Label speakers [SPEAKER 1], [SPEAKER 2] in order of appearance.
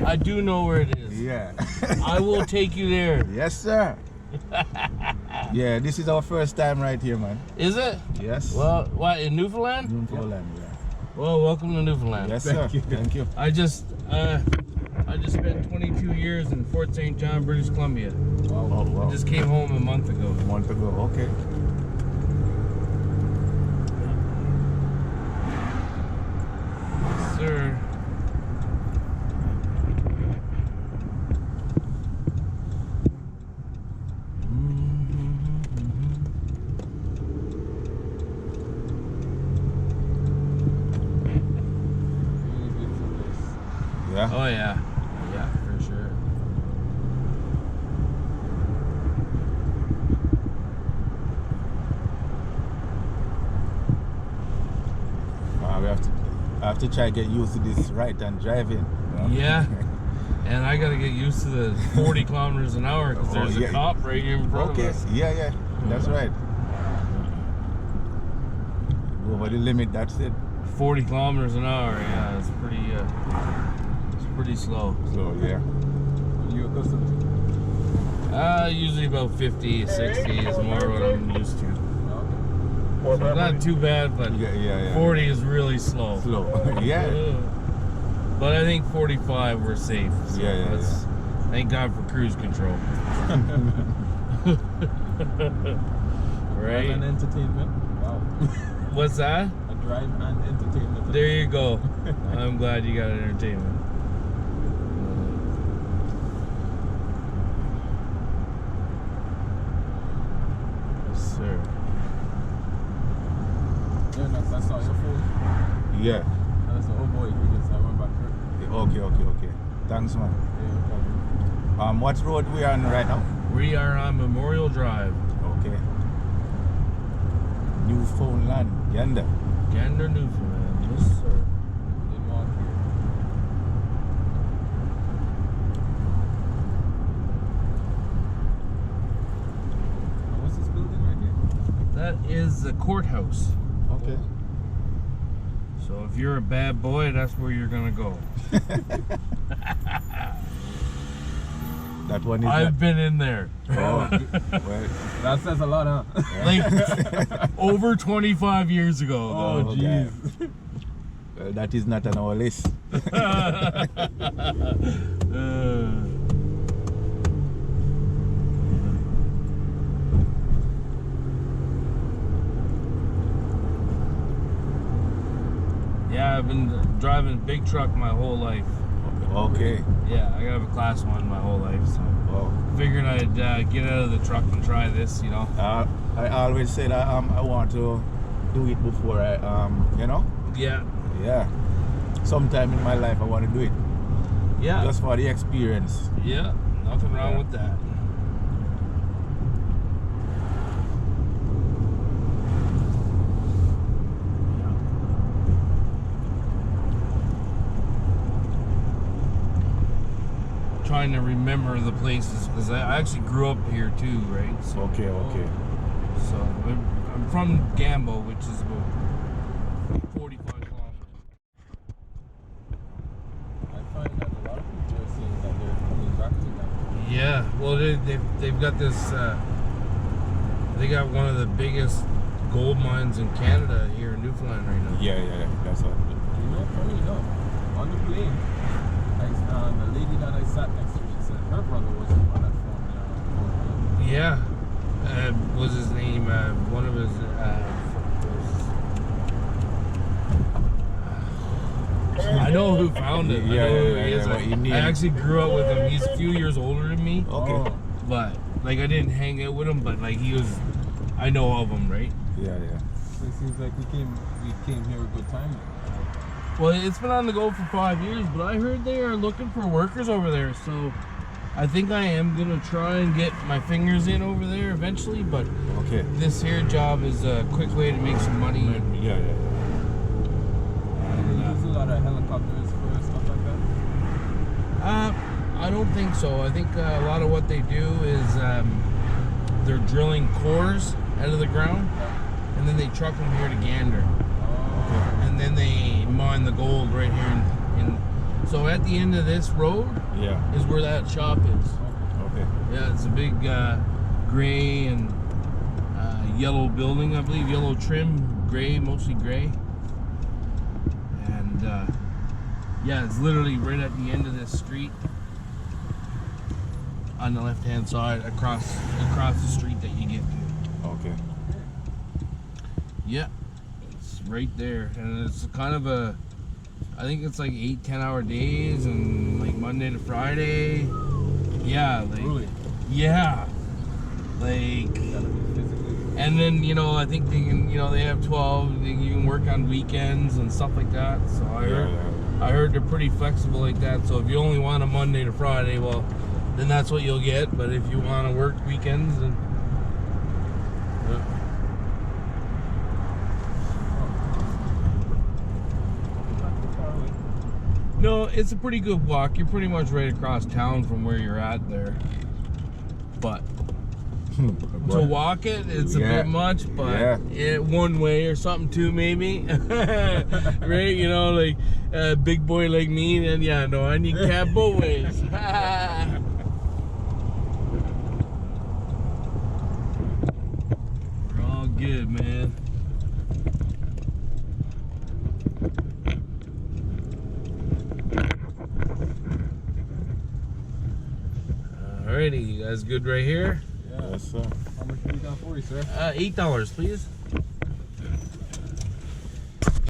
[SPEAKER 1] I do know where it is.
[SPEAKER 2] Yeah.
[SPEAKER 1] I will take you there.
[SPEAKER 2] Yes, sir. Yeah, this is our first time right here, man.
[SPEAKER 1] Is it?
[SPEAKER 2] Yes.
[SPEAKER 1] Well, what, in Newfoundland?
[SPEAKER 2] Newfoundland, yeah.
[SPEAKER 1] Well, welcome to Newfoundland.
[SPEAKER 2] Yes, sir. Thank you.
[SPEAKER 1] I just spent 22 years in Fort St. John, British Columbia.
[SPEAKER 2] Oh, wow.
[SPEAKER 1] I just came home a month ago.
[SPEAKER 2] A month ago, okay.
[SPEAKER 1] Yes, sir.
[SPEAKER 2] Yeah.
[SPEAKER 1] Oh yeah, yeah, for sure.
[SPEAKER 2] I have to try to get used to this right-hand driving. You know?
[SPEAKER 1] Yeah, and I gotta get used to the 40 kilometers an hour because there's a cop right here in front of us.
[SPEAKER 2] Yeah, that's right. Over the limit, that's it.
[SPEAKER 1] 40 kilometers an hour, yeah, it's pretty slow.
[SPEAKER 2] So yeah.
[SPEAKER 3] You accustomed to?
[SPEAKER 1] Usually about 50, 60 is more what I'm used to. So not too bad, but
[SPEAKER 2] Yeah.
[SPEAKER 1] 40 is really slow.
[SPEAKER 2] Slow. Yeah.
[SPEAKER 1] But I think 45 we're safe. So
[SPEAKER 2] Yeah.
[SPEAKER 1] Thank God for cruise control.
[SPEAKER 3] Drive and
[SPEAKER 1] Right?
[SPEAKER 3] entertainment. Wow.
[SPEAKER 1] What's that?
[SPEAKER 3] A drive and entertainment.
[SPEAKER 1] There you go. I'm glad you got entertainment. Yes, sir.
[SPEAKER 3] Yeah, that's not your phone.
[SPEAKER 2] Yeah.
[SPEAKER 3] That's the old boy. You just went back there.
[SPEAKER 2] Okay. Thanks, man.
[SPEAKER 3] Yeah, no problem.
[SPEAKER 2] What road we are on right now?
[SPEAKER 1] We are on Memorial Drive.
[SPEAKER 2] Okay. Newfoundland, Gander.
[SPEAKER 1] Gander, Newfoundland. Yes, sir.
[SPEAKER 3] Didn't walk here. And what's this building right here?
[SPEAKER 1] That is the courthouse.
[SPEAKER 2] Okay.
[SPEAKER 1] So if you're a bad boy, that's where you're gonna go.
[SPEAKER 2] That one is.
[SPEAKER 1] I've been in there.
[SPEAKER 2] Oh, well,
[SPEAKER 3] That says a lot, huh?
[SPEAKER 1] Like over 25 years ago.
[SPEAKER 3] Oh,
[SPEAKER 1] though.
[SPEAKER 3] jeez.
[SPEAKER 2] well, that is not on our list.
[SPEAKER 1] Yeah, I've been driving big truck my whole life.
[SPEAKER 2] Okay.
[SPEAKER 1] Yeah, I have a class 1 my whole life, so
[SPEAKER 2] Wow.
[SPEAKER 1] figured I'd get out of the truck and try this, you know.
[SPEAKER 2] I always said I want to do it before I
[SPEAKER 1] Yeah.
[SPEAKER 2] Yeah. Sometime in my life I want to do it.
[SPEAKER 1] Yeah.
[SPEAKER 2] Just for the experience.
[SPEAKER 1] Yeah. Nothing wrong
[SPEAKER 2] Yeah.
[SPEAKER 1] with that. Trying to remember the places because I actually grew up here too, right? So,
[SPEAKER 2] Okay.
[SPEAKER 1] so I'm from Gambo, which is about 45 kilometers.
[SPEAKER 3] I find that a lot of people are saying that they're coming back to that.
[SPEAKER 1] Yeah, well they've got this. They got one of the biggest gold mines in Canada here in Newfoundland right now.
[SPEAKER 2] Yeah. That's what.
[SPEAKER 3] You know, funny enough, on the plane, the lady that I sat next to, she said her brother was the one that formed the
[SPEAKER 1] Yeah, was his name? One of his. I know who found it. I know who he is. I actually grew up with him. He's a few years older than me.
[SPEAKER 2] Okay.
[SPEAKER 1] But like I didn't hang out with him, but like he was. I know of him, right?
[SPEAKER 2] Yeah.
[SPEAKER 3] So it seems like we came here a good time.
[SPEAKER 1] Well, it's been on the go for 5 years, but I heard they are looking for workers over there, so I think I am gonna try and get my fingers in over there eventually. But
[SPEAKER 2] Okay.
[SPEAKER 1] this here job is a quick way to make some money.
[SPEAKER 2] Yeah.
[SPEAKER 3] And they use a lot of helicopters for stuff like that.
[SPEAKER 1] I don't think so. I think a lot of what they do is they're drilling cores out of the ground, and then they truck them here to Gander. And then they mine the gold right here in So at the end of this road
[SPEAKER 2] Yeah.
[SPEAKER 1] is where that shop is.
[SPEAKER 2] Okay.
[SPEAKER 1] Yeah, it's a big gray and yellow building, I believe. Yellow trim, gray, mostly gray. And yeah, it's literally right at the end of this street on the left-hand side, across the street that you get to.
[SPEAKER 2] Okay.
[SPEAKER 1] Yeah, it's right there, and it's kind of I think it's like 8-10 hour days, and like Monday to Friday. Yeah, like
[SPEAKER 3] Really?
[SPEAKER 1] yeah, like.
[SPEAKER 3] Gotta be physically.
[SPEAKER 1] And then, you know, I think they can, you know, they have 12, you can work on weekends and stuff like that. So I heard they're pretty flexible like that. So if you only want a Monday to Friday, well, then that's what you'll get. But if you want to work weekends, then
[SPEAKER 3] Not too far away.
[SPEAKER 1] no, it's a pretty good walk. You're pretty much right across town from where you're at there. But to walk it, it's a
[SPEAKER 2] Yeah.
[SPEAKER 1] bit much, but
[SPEAKER 2] Yeah.
[SPEAKER 1] one way or something too, maybe. Right? You know, like a big boy like me, then yeah, no, I need cab both ways. We're all good, man. Alrighty, you guys good right here?
[SPEAKER 3] Yeah.
[SPEAKER 2] Yes, sir.
[SPEAKER 3] How much do you got for you, sir?
[SPEAKER 1] $8, please.